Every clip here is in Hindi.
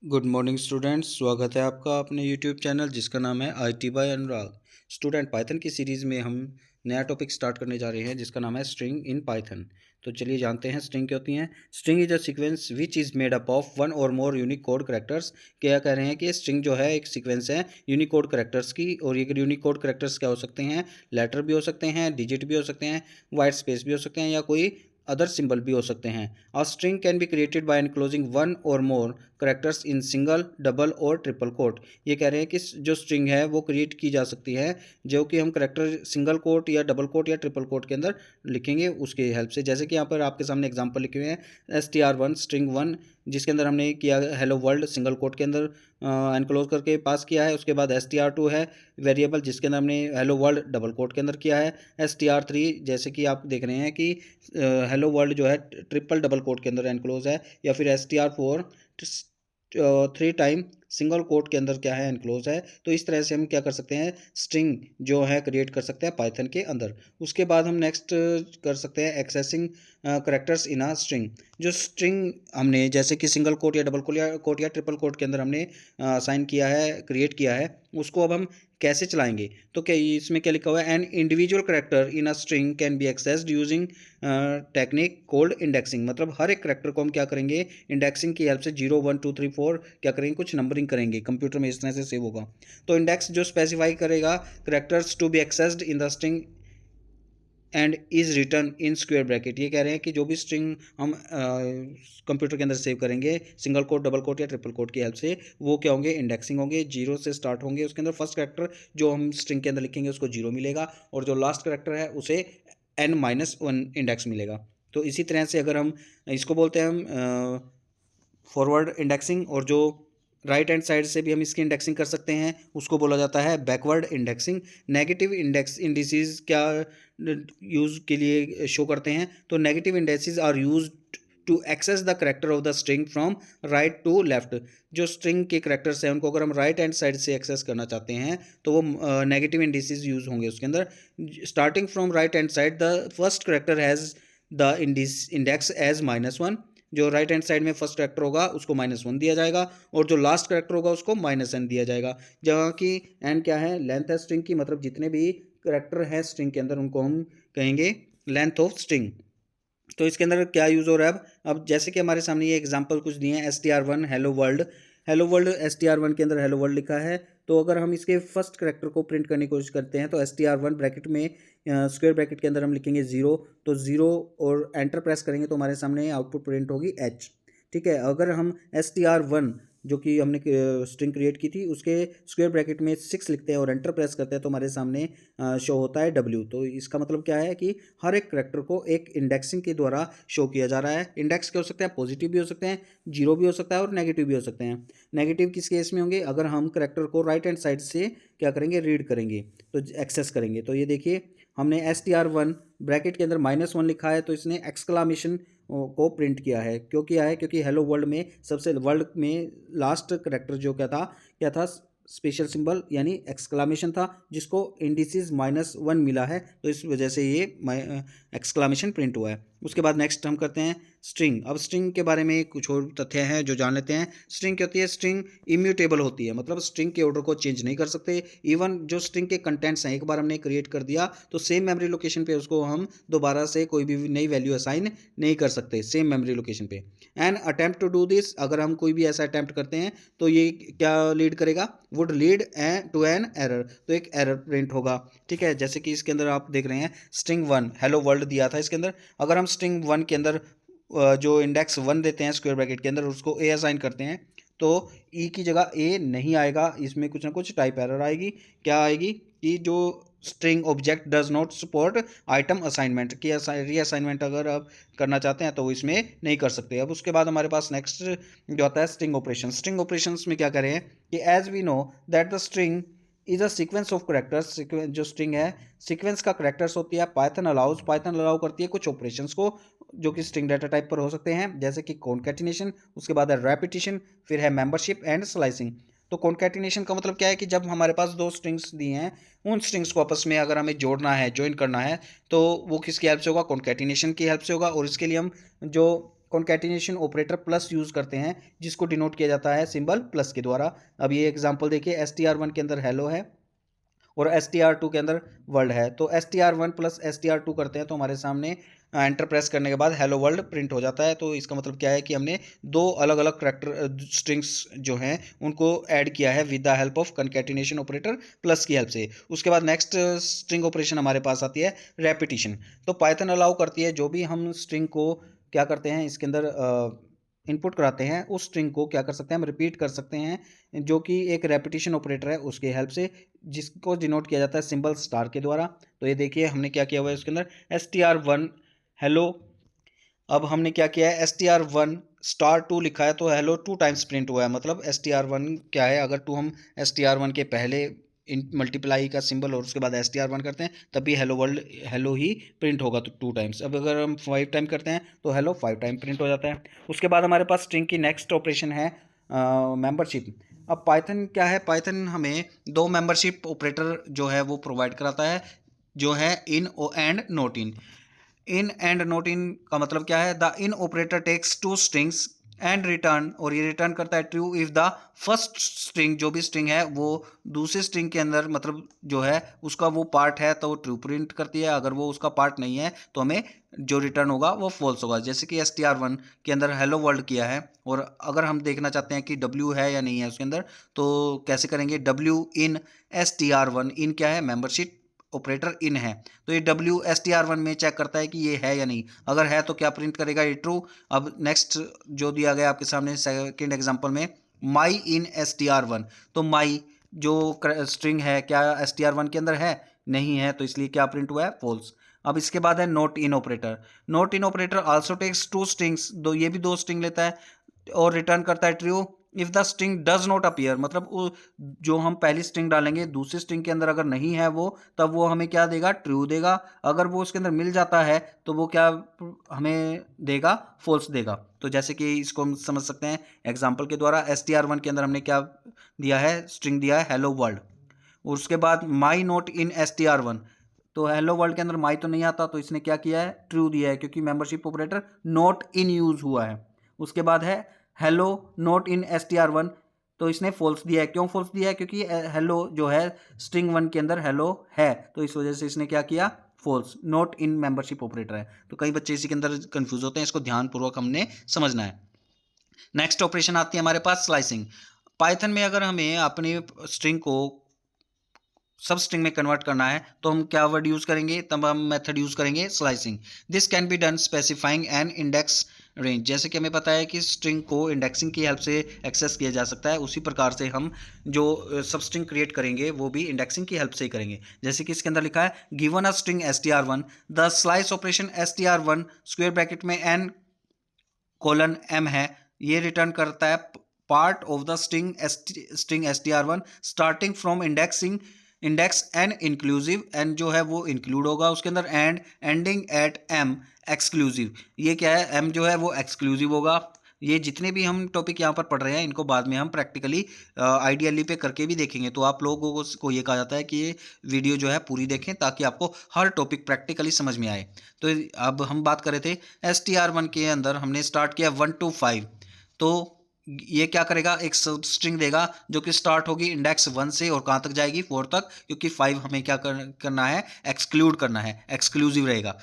गुड मॉर्निंग स्टूडेंट्स, स्वागत है आपका अपने यूट्यूब चैनल जिसका नाम है IT by Anurag. Student, Python की सीरीज़ में हम नया टॉपिक स्टार्ट करने जा रहे हैं जिसका नाम है स्ट्रिंग इन पाइथन। तो चलिए जानते हैं स्ट्रिंग क्या होती हैं। String is a sequence which is made up of one और मोर यूनिक कोड करेक्टर्स। क्या कह रहे हैं कि स्ट्रिंग जो है एक सीक्वेंस है यूनिक कोड करेक्टर्स की। और ये यूनिक कोड करेक्टर्स क्या हो सकते हैं? लेटर भी हो सकते हैं, डिजिट भी हो सकते हैं, वाइट स्पेस भी हो सकते हैं, या कोई अदर सिंबल भी हो सकते हैं। A string can be created by enclosing one और मोर करेक्टर्स इन सिंगल, डबल और ट्रिपल कोट। ये कह रहे हैं कि जो स्ट्रिंग है वो क्रिएट की जा सकती है जो कि हम करेक्टर सिंगल कोट या डबल कोट या ट्रिपल कोट के अंदर लिखेंगे उसके हेल्प से। जैसे कि यहाँ पर आपके सामने एग्जांपल लिखे हुए हैं str1 स्ट्रिंग वन, जिसके अंदर हमने किया हेलो वर्ल्ड सिंगल कोट के अंदर एनक्लोज करके पास किया है। उसके बाद str2 है वेरिएबल, जिसके अंदर हमने हेलो वर्ल्ड डबल कोट के अंदर किया है। str3 जैसे कि आप देख रहे हैं कि हेलो वर्ल्ड जो है ट्रिपल डबल कोट के अंदर एनक्लोज है। या फिर str4 three time single quote के अंदर क्या है एनक्लोज है। तो इस तरह से हम क्या कर सकते हैं, स्ट्रिंग जो है क्रिएट कर सकते हैं पाइथन के अंदर। उसके बाद हम नेक्स्ट कर सकते हैं accessing characters in a string. जो स्ट्रिंग हमने जैसे कि सिंगल कोट या डबल कोट या ट्रिपल कोट के अंदर हमने असाइन किया है, क्रिएट किया है, उसको अब हम कैसे चलाएंगे। तो क्या इसमें क्या लिखा हुआ है, an individual character in a string can be accessed using technique cold indexing. मतलब हर एक करेक्टर को हम क्या करेंगे, इंडेक्सिंग की हेल्प से 0 1 2 3 4 क्या करेंगे, कुछ नंबरिंग करेंगे, कंप्यूटर में इस तरह से सेव होगा। तो इंडेक्स जो स्पेसिफाई करेगा characters to be accessed in the string and is return in square bracket. ये कह रहे हैं कि जो भी स्ट्रिंग हम कंप्यूटर के अंदर सेव करेंगे सिंगल कोट, डबल कोट या ट्रिपल कोट की हेल्प से, वो क्या होंगे, इंडेक्सिंग होंगे, 0 से स्टार्ट होंगे। उसके अंदर फर्स्ट करेक्टर जो हम स्ट्रिंग के अंदर लिखेंगे उसको 0 मिलेगा, और जो लास्ट करेक्टर है उसे n-1 इंडेक्स मिलेगा। तो इसी तरह से अगर हम इसको बोलते हैं हम फॉरवर्ड इंडेक्सिंग, और जो राइट हैंड साइड से भी हम इसकी इंडेक्सिंग कर सकते हैं उसको बोला जाता है backward indexing. Negative index indices क्या यूज़ के लिए शो करते हैं, तो negative indexes are used to access the character of the string from right to left. जो स्ट्रिंग के करेक्टर्स हैं उनको अगर हम राइट हैंड साइड से एक्सेस करना चाहते हैं तो वो नेगेटिव इंडिसेस यूज होंगे उसके अंदर। Starting from right hand side the first character has the index as -1। जो राइट हैंड साइड में फर्स्ट करेक्टर होगा उसको -1 दिया जाएगा, और जो लास्ट करेक्टर होगा उसको -n दिया जाएगा। जहाँ की n क्या है, लेंथ है स्ट्रिंग की, मतलब जितने भी करेक्टर हैं स्ट्रिंग के अंदर उनको हम कहेंगे लेंथ ऑफ स्ट्रिंग। तो इसके अंदर क्या यूज़ हो रहा है अब जैसे कि हमारे सामने ये एग्जांपल कुछ दिए हैं, str1 hello world. Hello world str1 के अंदर हेलो वर्ल्ड लिखा है। तो अगर हम इसके फर्स्ट करेक्टर को प्रिंट करने की कोशिश करते हैं तो str1 ब्रैकेट में स्क्वायर ब्रैकेट के अंदर हम लिखेंगे 0। तो 0 और एंटर प्रेस करेंगे तो हमारे सामने आउटपुट प्रिंट होगी h। ठीक है, अगर हम str1 जो कि हमने स्ट्रिंग क्रिएट की थी उसके स्क्वायर ब्रैकेट में 6 लिखते हैं और एंटर प्रेस करते हैं तो हमारे सामने शो होता है W। तो इसका मतलब क्या है कि हर एक करेक्टर को एक इंडेक्सिंग के द्वारा शो किया जा रहा है। इंडेक्स क्या हो सकते हैं, पॉजिटिव भी हो सकते हैं, 0 भी हो सकता है और नेगेटिव भी हो सकते हैं। नेगेटिव किस केस में होंगे, अगर हम करेक्टर को राइट हैंड साइड से क्या करेंगे, रीड करेंगे, तो एक्सेस करेंगे। तो ये देखिए हमने str1 ब्रैकेट के अंदर -1 लिखा है तो इसने एक्सक्लामेशन को प्रिंट किया है। क्यों किया है, क्योंकि हेलो वर्ल्ड में सबसे वर्ल्ड में लास्ट करेक्टर जो क्या था स्पेशल सिंबल यानी एक्सक्लामेशन था, जिसको इंडिसेस -1 मिला है, तो इस वजह से ये एक्सक्लामेशन प्रिंट हुआ है। उसके बाद नेक्स्ट हम करते हैं स्ट्रिंग। अब स्ट्रिंग के बारे में कुछ और तथ्य हैं जो जान लेते हैं। स्ट्रिंग क्या होती है, स्ट्रिंग इम्यूटेबल होती है, मतलब स्ट्रिंग के ऑर्डर को चेंज नहीं कर सकते। इवन जो स्ट्रिंग के कंटेंट्स हैं एक बार हमने क्रिएट कर दिया तो सेम मेमोरी लोकेशन पे उसको हम दोबारा से कोई भी नई वैल्यू असाइन नहीं कर सकते सेम मेमोरी लोकेशन पे। An attempt to do this, अगर हम कोई भी ऐसा अटेम्प्ट करते हैं तो ये क्या लीड करेगा, would lead to an error, तो एक एरर प्रिंट होगा। ठीक है, जैसे कि इसके अंदर आप देख रहे हैं स्ट्रिंग 1 हेलो वर्ल्ड दिया था इसके अंदर। अगर हम स्ट्रिंग 1 के अंदर जो इंडेक्स 1 देते हैं स्क्वायर ब्रैकेट के अंदर उसको ए असाइन करते हैं तो ई की जगह ए नहीं आएगा, इसमें कुछ ना कुछ टाइप एरर आएगी। क्या आएगी कि जो string object does not support item assignment की रीअसाइनमेंट अगर आप करना चाहते हैं तो वो इसमें नहीं कर सकते। अब उसके बाद हमारे पास नेक्स्ट जो आता है स्ट्रिंग ऑपरेशन। स्ट्रिंग ऑपरेशंस में क्या करें कि as we know that the string is a sequence of characters. जो स्ट्रिंग है सीक्वेंस का करेक्टर्स होती है। पाइथन अलाउ करती है कुछ ऑपरेशंस को जो कि स्ट्रिंग डाटा टाइप पर हो सकते हैं, जैसे कि कॉन्कैटिनेशन, उसके बाद है रैपिटिशन, फिर है मेंबरशिप एंड स्लाइसिंग। तो कॉन्कैटिनेशन का मतलब क्या है कि जब हमारे पास दो स्ट्रिंग्स दी हैं उन स्ट्रिंग्स को आपस में अगर हमें जोड़ना है, ज्वाइन करना है, तो वो किसकी हेल्प से होगा, कॉन्कैटिनेशन की हेल्प से होगा। और इसके लिए हम जो कॉन्कैटिनेशन ऑपरेटर प्लस यूज़ करते हैं, जिसको डिनोट किया जाता है सिंबल प्लस के द्वारा। अब ये एग्जांपल देखिए, str1 के अंदर हेलो है और str2 के अंदर वर्ल्ड है, तो str1 प्लस str2 करते हैं तो हमारे सामने एंटर प्रेस करने के बाद हेलो वर्ल्ड प्रिंट हो जाता है। तो इसका मतलब क्या है कि हमने दो अलग अलग करैक्टर स्ट्रिंग्स जो हैं उनको ऐड किया है with the help of concatenation operator plus की हेल्प से। उसके बाद नेक्स्ट स्ट्रिंग ऑपरेशन हमारे पास आती है रेपिटिशन। तो पाइथन अलाउ करती है जो भी हम स्ट्रिंग को क्या करते हैं इसके अंदर इनपुट कराते हैं, उस स्ट्रिंग को क्या कर सकते हैं हम रिपीट कर सकते हैं, जो कि एक रेपिटिशन ऑपरेटर है उसके हेल्प से, जिसको डिनोट किया जाता है सिंबल स्टार के द्वारा। तो ये देखिए हमने क्या किया हुआ है उसके अंदर str1 हेलो। अब हमने क्या किया है str1 *2 लिखा है तो हेलो 2 टाइम्स प्रिंट हुआ है, मतलब str1 क्या है, अगर हम str1 के पहले इन मल्टीप्लाई का सिंबल और उसके बाद str1 करते हैं तब भी हेलो वर्ल्ड हेलो ही प्रिंट होगा तो 2 टाइम्स। अब अगर हम 5 टाइम करते हैं तो हेलो 5 टाइम प्रिंट हो जाता है। उसके बाद हमारे पास स्ट्रिंग की नेक्स्ट ऑपरेशन है मेंबरशिप। अब पाइथन क्या है, पाइथन हमें दो मेंबरशिप ऑपरेटर जो है वो प्रोवाइड कराता है, जो है in and not in. In and not in का मतलब क्या है, the in operator takes two strings and return, और ये रिटर्न करता है true if the first string, जो भी स्ट्रिंग है वो दूसरे स्ट्रिंग के अंदर मतलब जो है उसका वो पार्ट है तो वो ट्रू प्रिंट करती है, अगर वो उसका पार्ट नहीं है तो हमें जो रिटर्न होगा वो फॉल्स होगा। जैसे कि str1 के अंदर हेलो वर्ल्ड किया है और अगर हम देखना चाहते हैं कि w है या नहीं है उसके अंदर, तो कैसे करेंगे, w इन str1, इन क्या है मेंबरशिप ऑपरेटर इन है, तो ये str1 में चेक करता है कि ये है या नहीं, अगर है तो क्या प्रिंट करेगा, ये ट्रू। अब नेक्स्ट जो दिया गया आपके सामने सेकंड एग्जांपल में माई इन str1, तो माई जो स्ट्रिंग है क्या str1 के अंदर है, नहीं है, तो इसलिए क्या प्रिंट हुआ है, फॉल्स। अब इसके बाद है not in operator. Not in operator also takes two strings, दो ये भी दो स्ट्रिंग लेता है और रिटर्न करता है true if the string does not appear, मतलब जो हम पहली स्ट्रिंग डालेंगे दूसरी स्ट्रिंग के अंदर अगर नहीं है वो, तब वो हमें क्या देगा, ट्रू देगा। अगर वो उसके अंदर मिल जाता है तो वो क्या हमें देगा, फॉल्स देगा। तो जैसे कि इसको हम समझ सकते हैं एग्जांपल के द्वारा, str1 के अंदर हमने क्या दिया है, स्ट्रिंग दिया है हेलो वर्ल्ड, और उसके बाद माई नॉट इन str1, तो हेलो वर्ल्ड के अंदर माई तो नहीं आता तो इसने क्या किया है, ट्रू दिया है क्योंकि membership operator not in use हुआ है। उसके बाद है हेलो नॉट इन str1, तो इसने फॉल्स दिया है। क्यों फॉल्स दिया है, क्योंकि हेलो जो है स्ट्रिंग 1 के अंदर हेलो है, तो इस वजह से इसने क्या किया, false, not in membership operator है। तो कई बच्चे इसी के अंदर कंफ्यूज होते हैं, इसको ध्यानपूर्वक हमने समझना है। नेक्स्ट ऑपरेशन आती है हमारे पास स्लाइसिंग। पाइथन में अगर हमें अपनी स्ट्रिंग को सब स्ट्रिंग में कन्वर्ट करना है तो हम क्या वर्ड यूज करेंगे, तब हम मेथड यूज करेंगे slicing. This can be done specifying an index range, जैसे कि हमें पता है कि स्ट्रिंग को इंडेक्सिंग की हेल्प से एक्सेस किया जा सकता है, उसी प्रकार से हम जो सब स्ट्रिंग क्रिएट करेंगे वो भी इंडेक्सिंग की हेल्प से ही करेंगे। जैसे कि इसके अंदर लिखा है given a string str1, the slice operation str1 square bracket में n कोलन m है, ये रिटर्न करता है part of the string str1 starting from index n inclusive, n जो है वो इंक्लूड होगा उसके अंदर, and ending at m exclusive, ये क्या है, एम जो है वो एक्सक्लूसिव होगा। ये जितने भी हम टॉपिक यहाँ पर पढ़ रहे हैं इनको बाद में हम प्रैक्टिकली आइडियली पे करके भी देखेंगे, तो आप लोगों को ये कहा जाता है कि ये वीडियो जो है पूरी देखें ताकि आपको हर टॉपिक प्रैक्टिकली समझ में आए। तो अब हम बात कर रहे थे str1 के अंदर हमने स्टार्ट किया 1 to 5, तो ये क्या करेगा, एक स्ट्रिंग देगा जो कि स्टार्ट होगी इंडेक्स 1 से और कहाँ तक जाएगी, 4 तक, क्योंकि 5 हमें क्या करना है, एक्सक्लूड करना है, एक्सक्लूसिव रहेगा,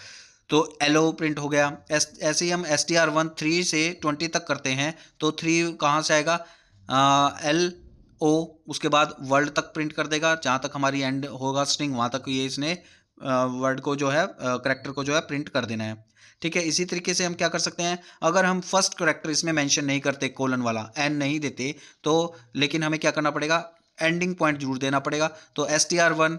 तो एलो प्रिंट हो गया। ऐसे ही हम str1 3 से 20 तक करते हैं तो 3 कहाँ से आएगा, एल ओ, उसके बाद वर्ल्ड तक प्रिंट कर देगा, जहाँ तक हमारी एंड होगा स्ट्रिंग वहाँ तक ये इसने वर्ड को जो है करेक्टर को जो है प्रिंट कर देना है। ठीक है, इसी तरीके से हम क्या कर सकते हैं, अगर हम फर्स्ट करेक्टर इसमें मेंशन नहीं करते, कोलन वाला एन नहीं देते, तो लेकिन हमें क्या करना पड़ेगा, एंडिंग पॉइंट जरूर देना पड़ेगा। तो str1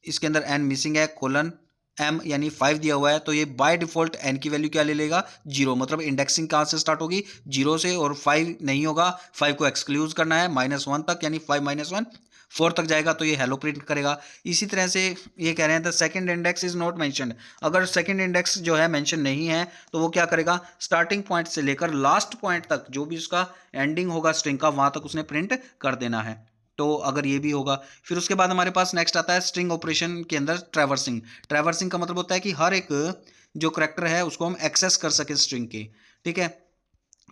इसके अंदर एन मिसिंग है, कोलन एम यानी 5 दिया हुआ है, तो ये बाय डिफॉल्ट एन की वैल्यू क्या ले लेगा, 0, मतलब इंडेक्सिंग कहाँ से स्टार्ट होगी, 0 से, और 5 नहीं होगा, 5 को एक्सक्लूज करना है -1 तक, यानी 5 - 1 4 तक जाएगा तो ये हेलो प्रिंट करेगा। इसी तरह से ये कह रहे हैं the second index is not mentioned, अगर सेकंड इंडेक्स जो है मेंशन नहीं है तो वो क्या करेगा, स्टार्टिंग पॉइंट से लेकर लास्ट पॉइंट तक जो भी उसका एंडिंग होगा स्ट्रिंग का वहां तक उसने प्रिंट कर देना है। तो अगर ये भी होगा, फिर उसके बाद हमारे पास नेक्स्ट आता है स्ट्रिंग ऑपरेशन के अंदर ट्रैवर्सिंग। ट्रैवर्सिंग का मतलब होता है कि हर एक जो करैक्टर है उसको हम एक्सेस कर सके स्ट्रिंग के, ठीक है।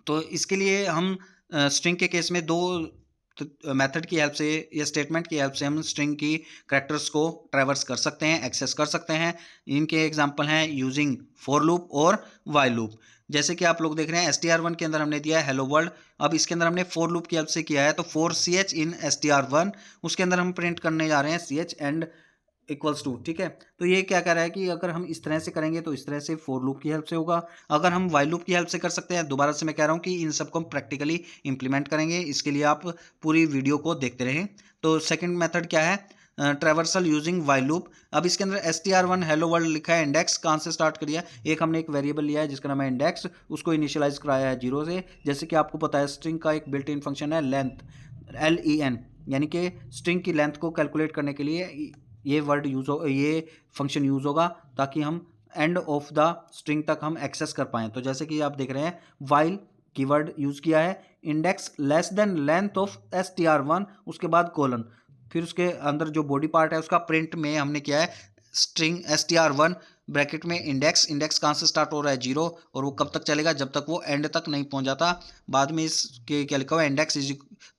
तो इसके लिए हम स्ट्रिंग के केस में दो मेथड की हेल्प से या स्टेटमेंट की हेल्प से हम स्ट्रिंग की कैरेक्टर्स को ट्रैवर्स कर सकते हैं, एक्सेस कर सकते हैं। इनके एग्जांपल हैं यूजिंग फॉर लूप और वाइल लूप। जैसे कि आप लोग देख रहे हैं str1 के अंदर हमने दिया है हेलो वर्ल्ड। अब इसके अंदर हमने फॉर लूप की हेल्प से किया है, तो फॉर ch इन str1 उसके अंदर हम प्रिंट करने जा रहे हैं ch एंड इक्वल्स टू। ठीक है, तो ये क्या कर रहा है कि अगर हम इस तरह से करेंगे तो इस तरह से फॉर लूप की हेल्प से होगा। अगर हम वाइल लूप की हेल्प से कर सकते हैं, दोबारा से मैं कह रहा हूँ कि इन सबको हम प्रैक्टिकली इंप्लीमेंट करेंगे, इसके लिए आप पूरी वीडियो को देखते रहें। तो सेकंड मेथड क्या है, ट्रैवर्सल यूजिंग वाइल लूप। अब इसके अंदर str1 हेलो वर्ल्ड लिखा है, इंडेक्स कहाँ से स्टार्ट करिए, एक हमने एक वेरिएबल लिया है जिसका नाम है इंडेक्स, उसको इनिशियलाइज कराया है 0 से। जैसे कि आपको पता है स्ट्रिंग का एक बिल्ट इन फंक्शन है लेंथ, LEN, यानी कि स्ट्रिंग की लेंथ को कैलकुलेट करने के लिए ये वर्ड यूज हो, ये फंक्शन यूज होगा ताकि हम एंड ऑफ द स्ट्रिंग तक हम एक्सेस कर पाएँ। तो जैसे कि आप देख रहे हैं वाइल कीवर्ड यूज किया है, index less than length of str1, उसके बाद कोलन, फिर उसके अंदर जो बॉडी पार्ट है उसका प्रिंट में हमने किया है स्ट्रिंग str1 ब्रैकेट में इंडेक्स, इंडेक्स कहाँ से स्टार्ट हो रहा है 0, और वो कब तक चलेगा, जब तक वो एंड तक नहीं पहुंच जाता। बाद में इसके क्या लिखा हुआ है, index is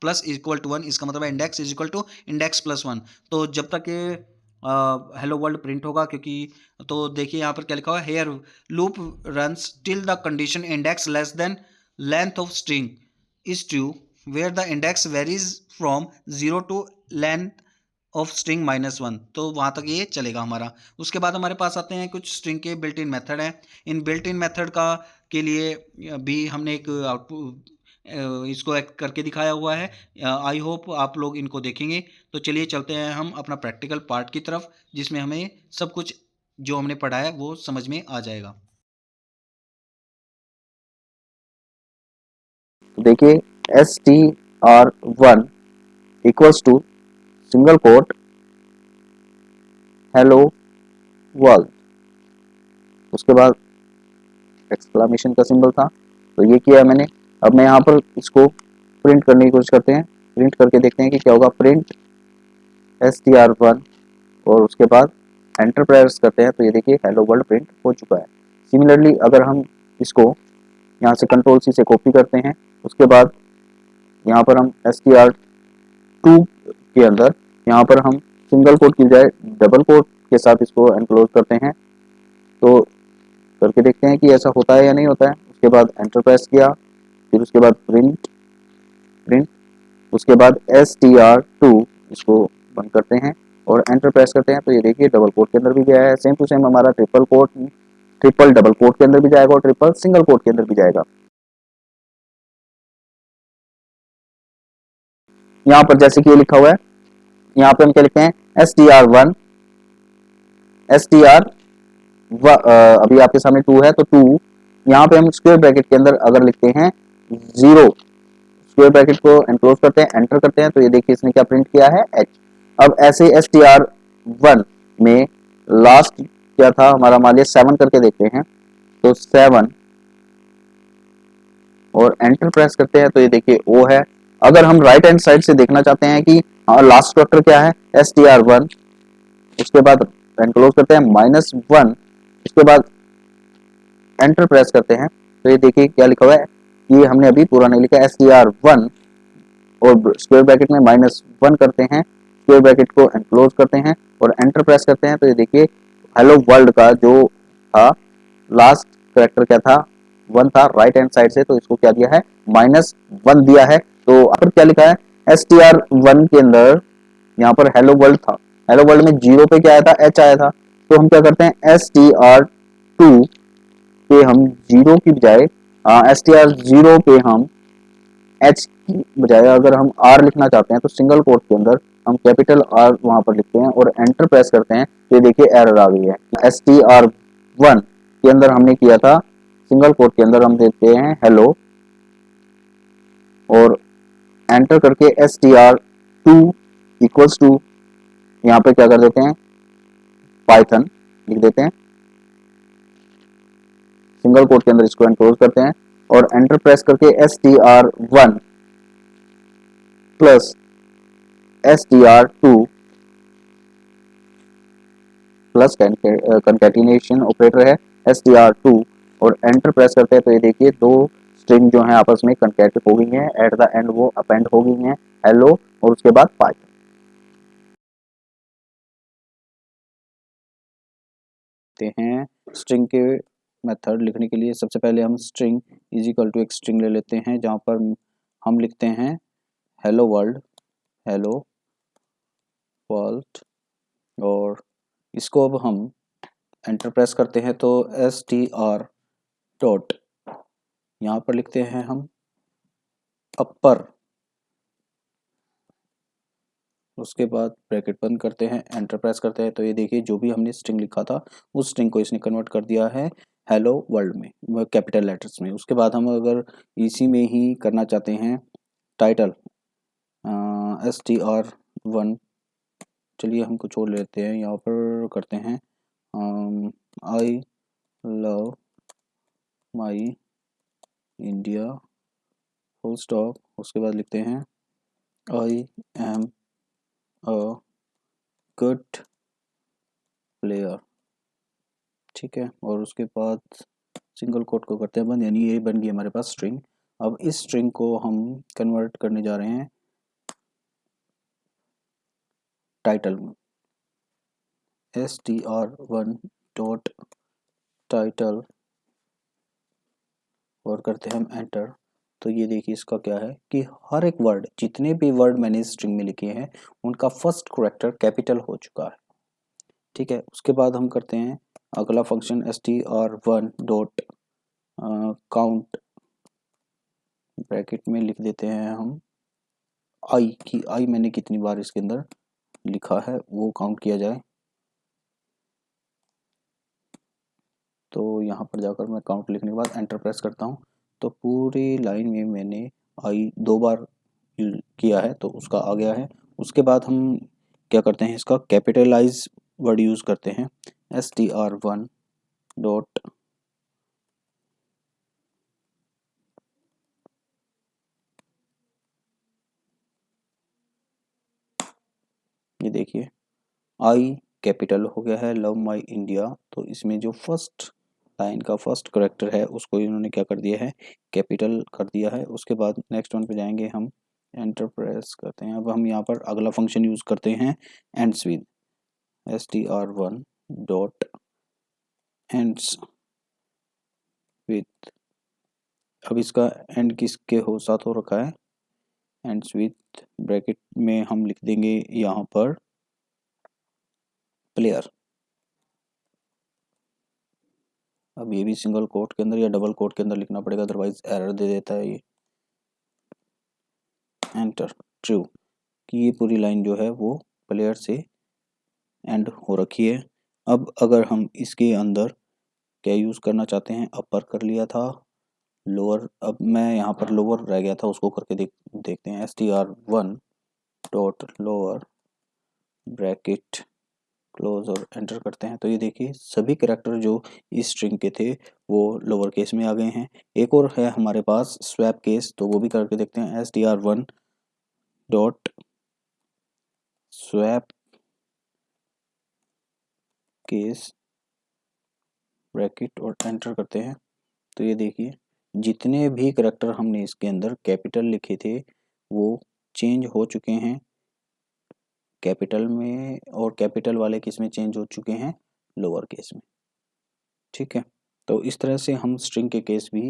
plus equal to 1, इसका मतलब है index is equal to index plus 1। तो जब तक ये हेलो वर्ल्ड प्रिंट होगा, क्योंकि तो देखिए यहाँ पर क्या लिखा हुआ है, here loop runs till the condition index less than length of string is true where the index varies from 0 to length of string -1। तो वहाँ तक ये चलेगा हमारा। उसके बाद हमारे पास आते हैं कुछ स्ट्रिंग के बिल्ट इन मेथड हैं। इन बिल्ट इन मेथड का के लिए भी हमने एक आउटपुट इसको एक करके दिखाया हुआ है। आई होप आप लोग इनको देखेंगे। तो चलिए चलते हैं हम अपना प्रैक्टिकल पार्ट की तरफ, जिसमें हमें सब कुछ जो हमने पढ़ा है वो समझ में आ जाएगा। देखिए str1 equals to single quote hello world, उसके बाद एक्सक्लामेशन का सिंबल था, तो ये किया मैंने। अब मैं यहाँ पर इसको प्रिंट करने की कोशिश करते हैं, प्रिंट करके देखते हैं कि क्या होगा। प्रिंट str1 और उसके बाद एंटर प्रेस करते हैं, तो ये देखिए हेलो वर्ल्ड प्रिंट हो चुका है। सिमिलरली अगर हम इसको यहाँ से कंट्रोल C से कॉपी करते हैं, उसके बाद यहाँ पर हम str2 के अंदर यहाँ पर हम सिंगल कोट की बजाय डबल कोट के साथ इसको एनक्लोज करते हैं। तो करके देखते हैं कि ऐसा होता है या नहीं होता है। उसके बाद एंटर प्रेस किया, फिर उसके बाद प्रिंट प्रिंट, उसके बाद str2 इसको बंद करते हैं और एंटर प्रेस करते हैं, तो ये देखिए डबल कोट के अंदर भी गया है। सेम टू सेम हमारा ट्रिपल डबल कोट के अंदर भी जाएगा और ट्रिपल सिंगल कोट के अंदर भी जाएगा। यहाँ पर जैसे कि ये लिखा हुआ है, यहाँ पे हम क्या लिखते हैं str1 str अभी आपके सामने 2 है, तो 2 यहाँ पे हम स्क्वायर ब्रैकेट के अंदर अगर लिखते हैं 0, स्क्वायर ब्रैकेट को एनक्लोज करते हैं, एंटर करते हैं, तो ये देखिए इसने क्या प्रिंट किया है h। अब ऐसे str1 में लास्ट क्या था हमारा, मान लिया 7 करके देखते हैं, तो 7 और एंटर प्रेस करते हैं, तो ये देखिए O है। अगर हम राइट हैंड साइड से देखना चाहते हैं कि लास्ट स्ट्रक्चर क्या है, str1, उसके बाद एनक्लोज करते हैं -1, उसके बाद एंटर प्रेस करते हैं, तो ये देखिए क्या लिखा हुआ है, ये हमने अभी पूरा नहीं लिखा। str1 और स्क्वायर ब्रैकेट में -1 करते हैं, स्क्वायर ब्रैकेट को एनक्लोज करते हैं और एंटर प्रेस करते हैं, तो ये देखिए हेलो वर्ल्ड का जो था लास्ट कैरेक्टर क्या था, 1 था राइट हैंड साइड से, तो इसको क्या दिया है -1 दिया है। तो अब क्या लिखा है str1 के अंदर यहाँ पर हेलो वर्ल्ड था, हेलो वर्ल्ड में 0 पे क्या आया था, h आया था। तो हम क्या करते हैं str2 पे हम 0 की बजाय str0 पे हम h की बजाय अगर हम r लिखना चाहते हैं, तो सिंगल कोट के अंदर हम कैपिटल R वहां पर लिखते हैं और एंटर प्रेस करते हैं, तो ये देखिए एरर आ गई है। str1 के अंदर हमने किया था, सिंगल कोट के अंदर हम देते हैं हेलो और एंटर करके str2 इक्वल्स टू यहाँ पे क्या कर देते हैं पाइथन लिख देते हैं, सिंगल कोट के अंदर इसको एनक्लोज करते हैं और एंटर प्रेस करके str1 plus str2 plus concatenation operator है str2 और एंटर प्रेस करते हैं तो ये देखिए दो स्ट्रिंग जो है आपस में कंकैट हो गई हैं, एट द एंड वो अपेंड हो गई हैं हेलो और उसके बाद पाइथन। हैं स्ट्रिंग के मेथड लिखने के लिए सबसे पहले हम स्ट्रिंग इज इक्वल टू एक स्ट्रिंग ले लेते हैं जहाँ पर हम लिखते हैं हेलो वर्ल्ड, हेलो वर्ल्ड, और इसको अब हम एंटर प्रेस करते हैं तो str डॉट यहाँ पर लिखते हैं हम अपर, उसके बाद ब्रैकेट बंद करते हैं, एंटर प्रेस करते हैं तो ये देखिए जो भी हमने स्ट्रिंग लिखा था उस स्ट्रिंग को इसने कन्वर्ट कर दिया है हेलो वर्ल्ड में, कैपिटल लेटर्स में। उसके बाद हम अगर इसी में ही करना चाहते हैं टाइटल str1, चलिए हम कुछ और लेते हैं, यहाँ पर करते हैं I love my India full stop, उसके बाद लिखते हैं I am a good player, ठीक है, और उसके बाद सिंगल कोट को करते हैं बंद, यानी ये बन गई हमारे पास स्ट्रिंग। अब इस स्ट्रिंग को हम कन्वर्ट करने जा रहे हैं टाइटल में, str1 डॉट टाइटल और करते हैं हम एंटर। तो ये देखिए इसका क्या है कि हर एक वर्ड, जितने भी वर्ड मैंने स्ट्रिंग में लिखे हैं उनका फर्स्ट कैरेक्टर कैपिटल हो चुका है, ठीक है। उसके बाद हम करते हैं अगला function str1 dot count, bracket में लिख देते हैं हम आई की, आई मैंने कितनी बार इसके अंदर लिखा है वो काउंट किया जाए। तो यहाँ पर जाकर मैं काउंट लिखने के बाद एंटर प्रेस करता हूँ तो पूरी लाइन में मैंने आई 2 बार किया है तो उसका आ गया है। उसके बाद हम क्या करते हैं, इसका कैपिटलाइज वर्ड यूज़ करते हैं str1 डॉट ये देखिए आई कैपिटल हो गया है, लव माई इंडिया, तो इसमें जो फर्स्ट लाइन का फर्स्ट करेक्टर है उसको इन्होंने क्या कर दिया है, कैपिटल कर दिया है। उसके बाद नेक्स्ट वन पे जाएंगे हम, एंटर प्रेस करते हैं। अब हम यहाँ पर अगला फंक्शन यूज़ करते हैं ends with, str1 dot ends with, अब इसका एंड किसके हो साथ हो रखा है, एंड्स विद, ब्रैकेट में हम लिख देंगे यहाँ पर प्लेयर। अब ये भी सिंगल कोट के अंदर या डबल कोट के अंदर लिखना पड़ेगा, अदरवाइज एरर दे देता है ये। एंटर, ट्रू, कि ये पूरी लाइन जो है वो प्लेयर से एंड हो रखी है। अब अगर हम इसके अंदर क्या यूज़ करना चाहते हैं, अपर कर लिया था, लोअर, अब मैं यहाँ पर लोअर रह गया था उसको करके देखते हैं str1 dot lower, bracket close और एंटर करते हैं तो ये देखिए सभी कैरेक्टर जो इस स्ट्रिंग के थे वो लोअर केस में आ गए हैं। एक और है हमारे पास स्वैप केस, तो वो भी करके देखते हैं str1 dot swap case, bracket और एंटर करते हैं तो ये देखिए जितने भी कैरेक्टर हमने इसके अंदर कैपिटल लिखे थे वो चेंज हो चुके हैं कैपिटल में, और कैपिटल वाले किस में चेंज हो चुके हैं, लोअर केस में, ठीक है। तो इस तरह से हम स्ट्रिंग के केस भी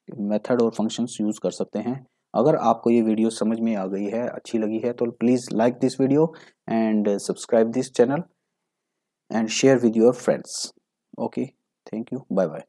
मेथड और फंक्शंस यूज़ कर सकते हैं। अगर आपको ये वीडियो समझ में आ गई है, अच्छी लगी है, तो please like this video and subscribe this channel and share with your friends. Okay, thank you, bye bye.